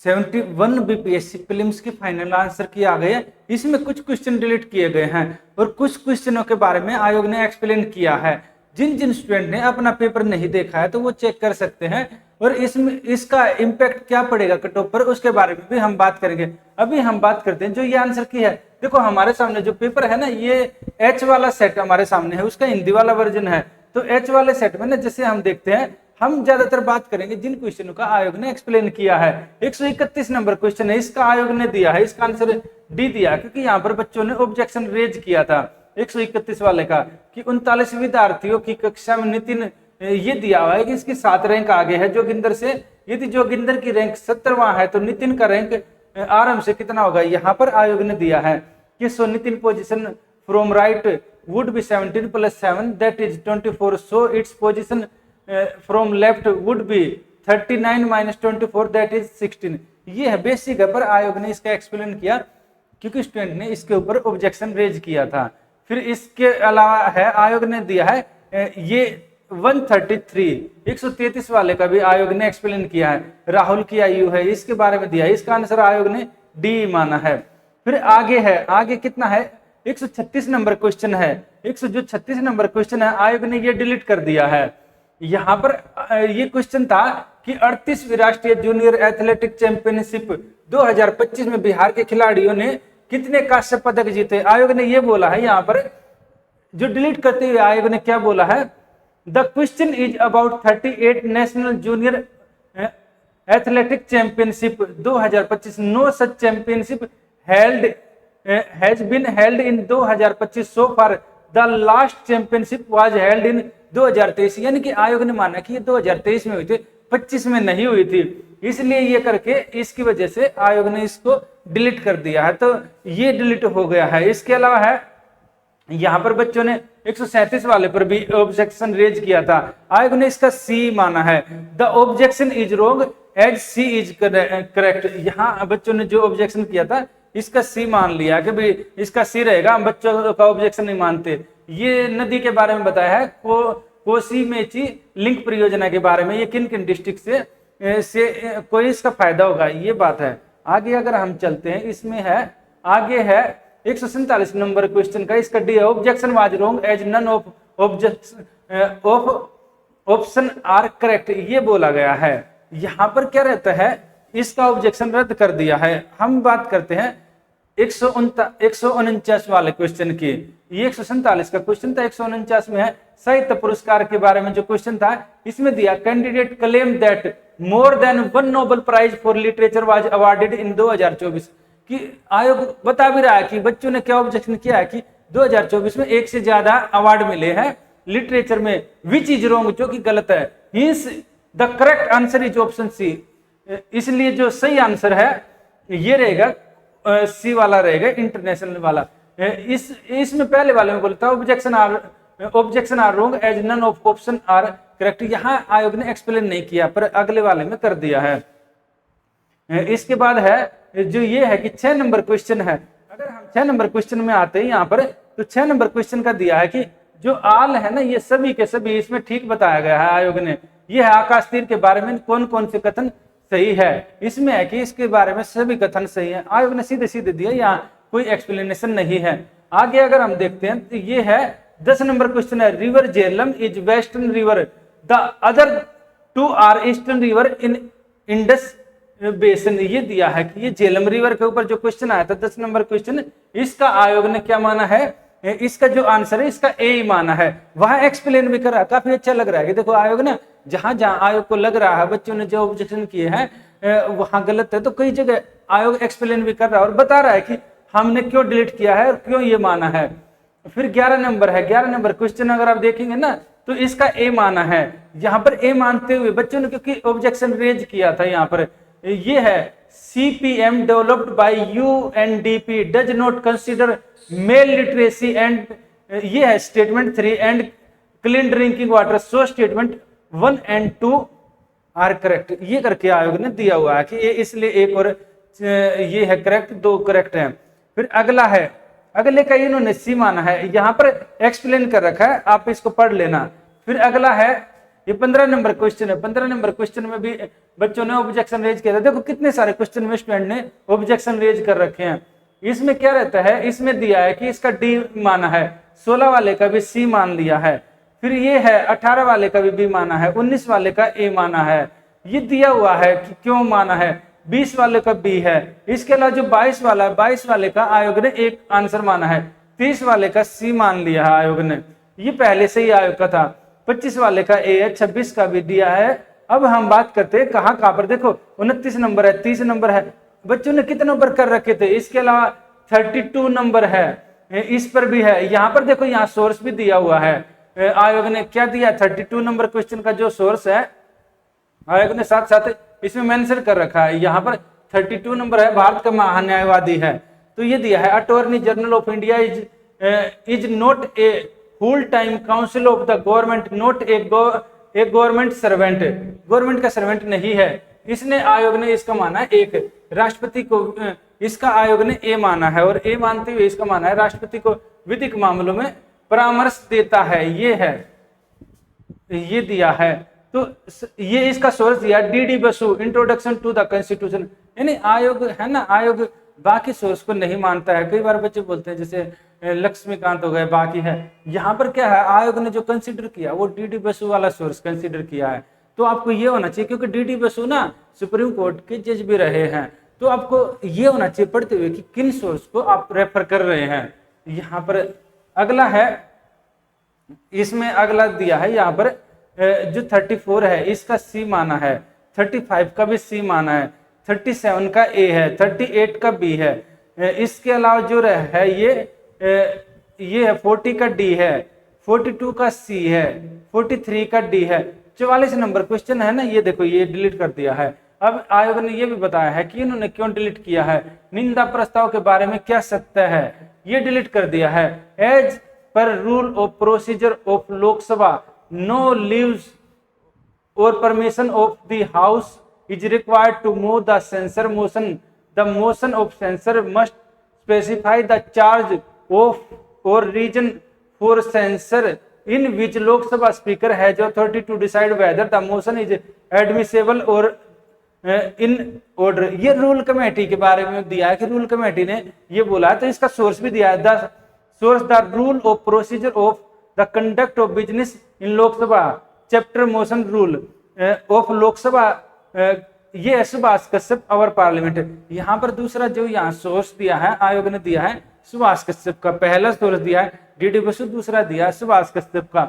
71 BPSC prelims की final answer की आ गई है। इसमें कुछ क्वेश्चन डिलीट किए गए हैं और कुछ क्वेश्चनों के बारे में आयोग ने एक्सप्लेन किया है। जिन जिन स्टूडेंट ने अपना पेपर नहीं देखा है तो वो चेक कर सकते हैं, और इसमें इसका इम्पैक्ट क्या पड़ेगा कट ऑफ पर, उसके बारे में भी हम बात करेंगे। अभी हम बात करते हैं जो ये आंसर की है। देखो हमारे सामने जो पेपर है ना, ये एच वाला सेट हमारे सामने है, उसका हिंदी वाला वर्जन है। तो एच वाले सेट में ना जैसे हम देखते हैं, हम ज्यादातर बात करेंगे जिन क्वेश्चनों का आयोग ने एक्सप्लेन किया है। 131 नंबर क्वेश्चन है, इसका आयोग ने दिया है, इसका आंसर डी दिया, क्योंकि यहाँ पर बच्चों ने ऑब्जेक्शन रेज किया था 131 वाले का कि 39 विद्यार्थियों की कक्षा में नितिन ये दिया हुआ है कि इसकी 7 रैंक आगे है जोगिंदर से। यदि जोगिंदर की रैंक 70वां है तो नितिन का रैंक आरएम से कितना होगा, यहाँ पर आयोग ने दिया है कि so Nitin position from right would be 17 plus 7 that is 24, so its position from left would be 39 minus 24 that is 16। ये है बेसिक है, पर आयोग ने इसका एक्सप्लेन किया क्योंकि स्टूडेंट ने इसके ऊपर ऑब्जेक्शन रेज किया था। फिर इसके अलावा है आयोग ने दिया है ये 133 वाले का भी आयोग ने एक्सप्लेन किया है। राहुल की आयु है, इसके बारे में दिया है, इसका आंसर आयोग ने डी माना है। फिर आगे है, आगे कितना है 136 नंबर क्वेश्चन है। 136 नंबर क्वेश्चन है, आयोग ने ये डिलीट कर दिया है। यहाँ पर ये क्वेश्चन था कि 38वीं राष्ट्रीय जूनियर एथलेटिक चैंपियनशिप 2025 में बिहार के खिलाड़ियों ने कितने कांस्य पदक जीते। आयोग ने ये बोला है, यहाँ पर जो डिलीट करते हुए आयोग ने क्या बोला है, the question is about 38 national junior athletic championship 2025, no such championship held has been held in 2025 so far, the last championship was held in 2023। यानी कि आयोग ने माना कि ये 2023 में हुई थी, 25 में नहीं हुई थी, इसलिए ये करके इसकी वजह से आयोग ने इसको डिलीट कर दिया है। तो ये डिलीट हो गया है। इसके अलावा है यहाँ पर बच्चों ने 137 वाले पर भी ऑब्जेक्शन रेज किया था, आयोग ने इसका सी माना है, the objection is wrong as C is correct. यहाँ बच्चों ने जो ऑब्जेक्शन किया था इसका सी मान लिया कि भाई इसका सी रहेगा, हम बच्चों का ऑब्जेक्शन नहीं मानते। ये नदी के बारे में बताया है, कोसी मेची लिंक परियोजना के बारे में, ये किन किन डिस्ट्रिक्ट से कोई इसका फायदा होगा, ये बात है। आगे अगर हम चलते हैं, इसमें है आगे है 147 नंबर क्वेश्चन का, इसका D objection was wrong as none of option are correct, ये बोला गया है। यहाँ पर क्या रहता है, इसका ऑब्जेक्शन रद्द कर दिया है। हम बात करते हैं 149 वाले क्वेश्चन की। ये 147 का क्वेश्चन था, 149 में है साहित्य पुरस्कार के बारे में जो क्वेश्चन था, इसमें दिया candidate claim that more than 1 nobel prize for literature was awarded in 2024। कि आयोग बता भी रहा है कि बच्चों ने क्या ऑब्जेक्शन किया है कि 2024 में एक से ज्यादा अवार्ड मिले हैं लिटरेचर में, विच इज रॉन्ग, जो कि गलत है। Hence the correct answer is option C, इसलिए जो सही आंसर है ये रहेगा सी वाला रहेगा, इंटरनेशनल वाला। इसमें पहले वाले में बोलता objection are wrong as none of option are correct. यहाँ आयोग ने एक्सप्लेन नहीं किया, पर अगले वाले में कर दिया है। इसके बाद है जो ये है कि 6 नंबर क्वेश्चन है। अगर हम 6 नंबर क्वेश्चन में आते हैं यहाँ पर, तो 6 नंबर क्वेश्चन का दिया है कि जो आल है ना, ये सभी के सभी इसमें ठीक बताया गया है आयोग ने। ये है आकाश तीर के बारे में कौन कौन से कथन सही है, इसमें है कि इसके बारे में सभी कथन सही है। आयोग ने सीधे सीधे दिया, यहाँ कोई एक्सप्लेनेशन नहीं है। आगे अगर हम देखते हैं तो ये है 10 नंबर क्वेश्चन है, river Jhelum is western river, the other 2 are eastern river in Indus basin. ये दिया है कि ये झेलम रिवर के ऊपर जो क्वेश्चन आया था 10 नंबर क्वेश्चन, इसका आयोग ने क्या माना है, इसका जो आंसर है इसका ए ही माना है। वहां एक्सप्लेन भी कर रहा है, काफी अच्छा लग रहा है कि देखो आयोग ने जहां जहां आयोग को लग रहा है बच्चों ने जो ऑब्जेक्शन किए हैं वहां गलत है, तो कई जगह आयोग एक्सप्लेन भी कर रहा है और बता रहा है कि हमने क्यों डिलीट किया है और क्यों ये माना है। फिर 11 नंबर है, 11 नंबर क्वेश्चन अगर आप देखेंगे ना तो इसका ए माना है। यहाँ पर ए मानते हुए बच्चों ने क्योंकि ऑब्जेक्शन रेज किया था, यहाँ पर ये है CPM developed by UNDP does not consider male literacy and, ये है statement 3 and clean drinking water, so statement 1 and 2 are correct. ये करके आयोग ने दिया हुआ है कि ये इसलिए एक और ये है करेक्ट, 2 करेक्ट है। फिर अगला है, अगले का इन्होंने सी माना है, यहाँ पर एक्सप्लेन कर रखा है, आप इसको पढ़ लेना। फिर अगला है ये 15 नंबर क्वेश्चन है। 15 नंबर क्वेश्चन में भी बच्चों ने ऑब्जेक्शन रेज किया था। देखो कितने सारे क्वेश्चन में स्टूडेंट ने ऑब्जेक्शन रेज कर रखे हैं। इसमें क्या रहता है, इसमें दिया है कि इसका डी माना है, 16 वाले का भी सी मान लिया है, फिर ये है 18 वाले का भी बी माना है, 19 वाले का ए माना है, ये दिया हुआ है कि क्यों माना है, 20 वाले का बी है। इसके अलावा जो 22 वाला है, 22 वाले का आयोग ने एक आंसर माना है, 30 वाले का सी मान लिया है आयोग ने, ये पहले से ही आयोग का था। 25 वाले का ए है, 26 का भी दिया है। अब हम बात करते हैं कहाँ पर, देखो 29 नंबर है, 30 नंबर है, बच्चों ने कितने नंबर कर रखे थे। इसके अलावा 32 नंबर है, इस पर भी है। यहाँ पर देखो यहाँ सोर्स भी दिया हुआ है, आयोग ने क्या दिया, 32 नंबर क्वेश्चन का जो सोर्स है आयोग ने साथ साथ इसमें मेंशन कर रखा है। यहाँ पर 32 नंबर है, भारत का महान्यायवादी है, तो ये दिया है attorney general of India is not a full time council of the government, not a government servant, government का सर्वेंट नहीं है। इसने आयोग ने इसका माना है एक, राष्ट्रपति को इसका आयोग ने ए माना है, और ए मानते हुए इसका माना है राष्ट्रपति को विधिक मामलों में परामर्श देता है, ये है, ये दिया है। तो ये इसका सोर्स दिया D Basu introduction to the constitution, यानी आयोग है ना, आयोग बाकी सोर्स को नहीं मानता है। कई बार बच्चे बोलते हैं जैसे लक्ष्मीकांत हो गए बाकी है, यहाँ पर क्या है, आयोग ने जो कंसीडर किया वो डी बसु वाला सोर्स कंसीडर किया है। तो आपको ये होना चाहिए, क्योंकि डी बसु ना सुप्रीम कोर्ट के जज भी रहे हैं, तो आपको ये होना चाहिए पढ़ते हुए कि किन सोर्स को आप रेफर कर रहे हैं। यहाँ पर अगला है, इसमें अगला दिया है यहाँ पर जो 34 है इसका सी माना है, 35 का भी सी माना है, 37 का ए है, 38 का बी है। इसके अलावा जो है ये है 40 का डी है, 42 का सी है, 43 का डी है। 44 नंबर क्वेश्चन है ना, ये देखो ये डिलीट कर दिया है। अब आयोग ने ये भी बताया है कि इन्होंने क्यों डिलीट किया है, निंदा प्रस्ताव के बारे में क्या सत्य है, ये डिलीट कर दिया है। As per rule of procedure of Lok Sabha no leaves और permission of the house is required to move the censure motion, the motion of censure must specify the charge of और reason for censure in which Lok Sabha speaker has authority to decide whether the motion is admissible or in order। ये rule committee के बारे में दिया है कि rule committee ने ये बोला है, तो इसका सोर्स भी दिया है, the source the rule of procedure of the conduct of business in Lok Sabha chapter motion rule of Lok Sabha, ये है सुभाष कश्यप अवर पार्लियामेंट। यहाँ पर दूसरा जो यहाँ सोर्स दिया है आयोग ने दिया है सुभाष कश्यप का, पहला सोर्स दिया है डी बसु, दूसरा दिया है सुभाष कश्यप का।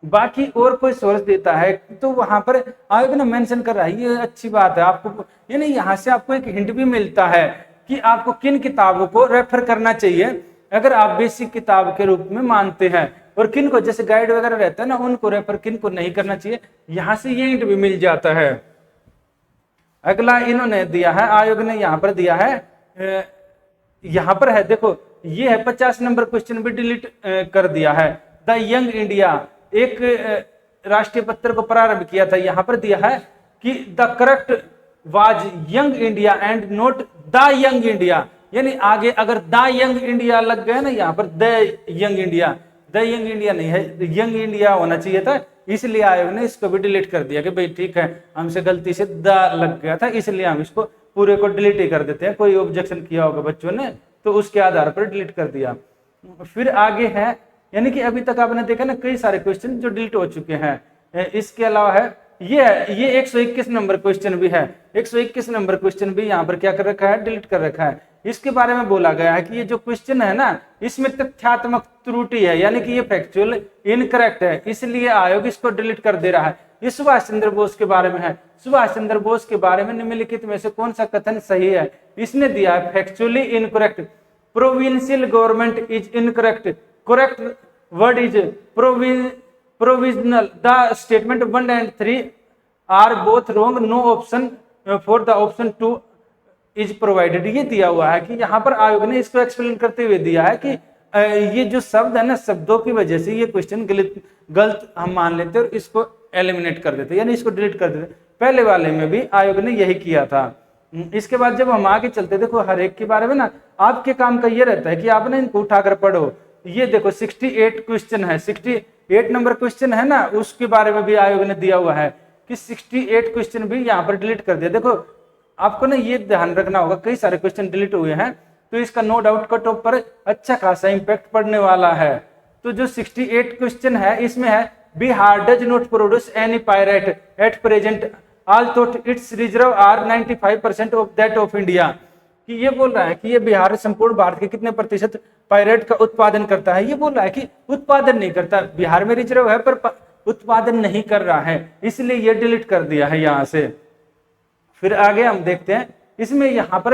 बाकी और कोई सोर्स देता है तो वहां पर आयोग ने मेंशन कर रहा है, ये अच्छी बात है आपको, यानी यहाँ से आपको एक हिंट भी मिलता है कि आपको किन किताबों को रेफर करना चाहिए अगर आप बेसिक किताब के रूप में मानते हैं, और किन को जैसे गाइड वगैरह रहता है ना उनको रेफर किन को नहीं करना चाहिए, यहाँ से ये हिंट भी मिल जाता है। अगला इन्होंने दिया है, आयोग ने यहाँ पर दिया है, यहाँ पर है देखो ये है 50 नंबर क्वेश्चन भी डिलीट कर दिया है। द यंग इंडिया एक राष्ट्रीय पत्र को प्रारंभ किया था, यहाँ पर दिया है कि the correct was young India and not the young India, यानी आगे अगर द यंग इंडिया लग गया ना यहाँ पर the young India, the young India नहीं है, यंग इंडिया होना चाहिए था, इसलिए आयोग ने इसको भी डिलीट कर दिया कि भाई ठीक है हमसे गलती से द लग गया था, इसलिए हम इसको पूरे को डिलीट ही कर देते हैं। कोई ऑब्जेक्शन किया होगा बच्चों ने तो उसके आधार पर डिलीट कर दिया। फिर आगे है, यानी कि अभी तक आपने देखा ना कई सारे क्वेश्चन जो डिलीट हो चुके हैं। इसके अलावा है ये 121 नंबर क्वेश्चन भी है, 121 नंबर क्वेश्चन भी यहाँ पर क्या कर रखा है, डिलीट कर रखा है। इसके बारे में बोला गया है कि ये जो क्वेश्चन है ना इसमें तथ्यात्मक त्रुटि है, यानी कि ये फैक्चुअल इनकरेक्ट है, इसलिए आयोग इसको डिलीट कर दे रहा है। ये सुभाष चंद्र बोस के बारे में है, सुभाष चंद्र बोस के बारे में निम्नलिखित में से कौन सा कथन सही है, इसने दिया है factually incorrect, provincial government is incorrect, correct word is provisional, the statement 1 and 3 are both wrong, no option for the option 2 is provided. ये दिया हुआ है कि यहाँ पर आयोग ने इसको एक्सप्लेन करते हुए दिया है कि ये जो शब्द है ना शब्दों की वजह से ये क्वेश्चन गलत हम मान लेते और इसको एलिमिनेट कर देते, यानी इसको डिलीट कर देते। पहले वाले में भी आयोग ने यही किया था। इसके बाद जब हम आगे चलते देखो हर एक के बारे में ना आपके काम का ये रहता है कि आपने इनको उठाकर पढ़ो। ये देखो 68 क्वेश्चन है, 68 नंबर क्वेश्चन है ना, उसके बारे में भी आयोग ने दिया हुआ है कि 68 क्वेश्चन भी यहाँ पर डिलीट कर दिया। देखो आपको ना ये ध्यान रखना होगा, कई सारे क्वेश्चन डिलीट हुए हैं तो इसका नो डाउट कट ऑफ पर अच्छा खासा इंपैक्ट पड़ने वाला है। तो जो 68 क्वेश्चन है इसमें है Bihar does not produce any pyrite at present although its reserve are 95% of that of India. कि ये बोल रहा है कि ये बिहार संपूर्ण भारत के कितने प्रतिशत पायरेट का उत्पादन करता है। ये बोल रहा है कि उत्पादन नहीं करता, बिहार में रिजर्व है पर उत्पादन नहीं कर रहा है, इसलिए ये डिलीट कर दिया है यहाँ से। फिर आगे हम देखते हैं, इसमें यहाँ पर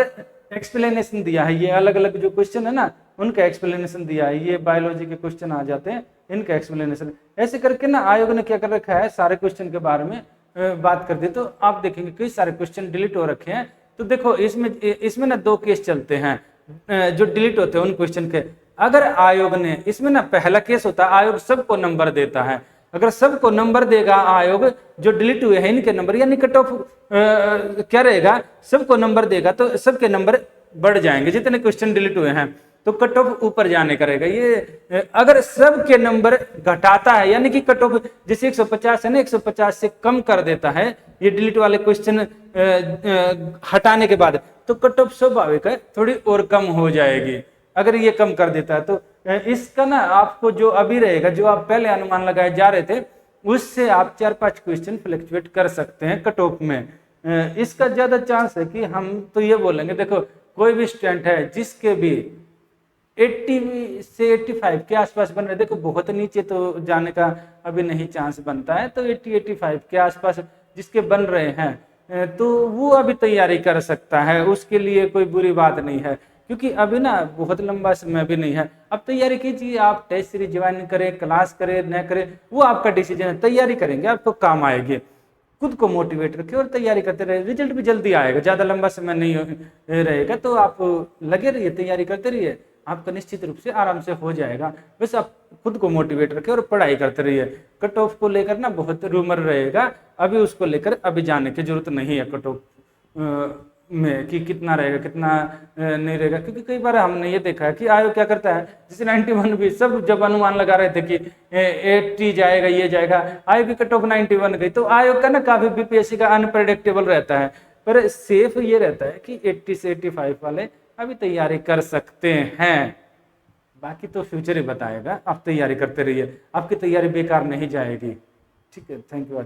एक्सप्लेनेशन दिया है, ये अलग अलग जो क्वेश्चन है ना उनका एक्सप्लेनेशन दिया है। ये बायोलॉजी के क्वेश्चन आ जाते हैं, इनका एक्सप्लेनेशन ऐसे करके ना आयोग ने क्या कर रखा है, सारे क्वेश्चन के बारे में बात कर दी। तो आप देखेंगे कई सारे क्वेश्चन डिलीट हो रखे हैं। तो देखो इसमें ना दो केस चलते हैं जो डिलीट होते हैं उन क्वेश्चन के। अगर आयोग ने इसमें ना पहला केस होता है आयोग सबको नंबर देता है, अगर सबको नंबर देगा आयोग जो डिलीट हुए हैं इनके नंबर, यानी कट ऑफ क्या रहेगा, सबको नंबर देगा तो सबके नंबर बढ़ जाएंगे, जितने क्वेश्चन डिलीट हुए हैं तो कट ऑफ ऊपर जाने करेगा। ये अगर सबके नंबर घटाता है यानी कि कट ऑफ जैसे 150 है ना, 150 से कम कर देता है ये डिलीट वाले क्वेश्चन हटाने के बाद, तो कट ऑफ स्वाभाविक है थोड़ी और कम हो जाएगी। अगर ये कम कर देता है तो इसका ना आपको जो अभी रहेगा, जो आप पहले अनुमान लगाए जा रहे थे उससे आप 4-5 क्वेश्चन फ्लक्चुएट कर सकते हैं कट ऑफ में। इसका ज्यादा चांस है कि हम तो ये बोलेंगे, देखो कोई भी स्टूडेंट है जिसके भी 80 से 85 के आसपास बन रहे, देखो बहुत नीचे तो जाने का अभी नहीं चांस बनता है, तो 80-85 के आसपास जिसके बन रहे हैं तो वो अभी तैयारी कर सकता है, उसके लिए कोई बुरी बात नहीं है, क्योंकि अभी ना बहुत लंबा समय भी नहीं है। अब तैयारी कीजिए, आप टेस्ट सीरीज ज्वाइन करें, क्लास करें न करें वो आपका डिसीजन है, तैयारी करेंगे आपको काम आएगी। खुद को मोटिवेट रखिए और तैयारी करते रहिए, रिजल्ट भी जल्दी आएगा, ज्यादा लंबा समय नहीं रहेगा। तो आप लगे रहिए, तैयारी करते रहिए, आपका निश्चित रूप से आराम से हो जाएगा। बस आप खुद को मोटिवेट रखें और पढ़ाई करते रहिए। कट ऑफ को लेकर ना बहुत रूमर रहेगा, अभी उसको लेकर अभी जाने की जरूरत नहीं है कट ऑफ में कि कितना रहेगा कितना नहीं रहेगा, क्योंकि कई बार हमने ये देखा है कि आयोग क्या करता है, जैसे 91 भी सब जब अनुमान लगा रहे थे कि 80 जाएगा ये जाएगा, आयोग की कट ऑफ 91 गई। तो आयोग का ना काफी बीपीएससी का अनप्रेडिक्टेबल रहता है, पर सेफ ये रहता है कि 80 से 85 वाले अभी तैयारी कर सकते हैं, बाकी तो फ्यूचर ही बताएगा। आप तैयारी करते रहिए, आपकी तैयारी बेकार नहीं जाएगी। ठीक है, थैंक यू।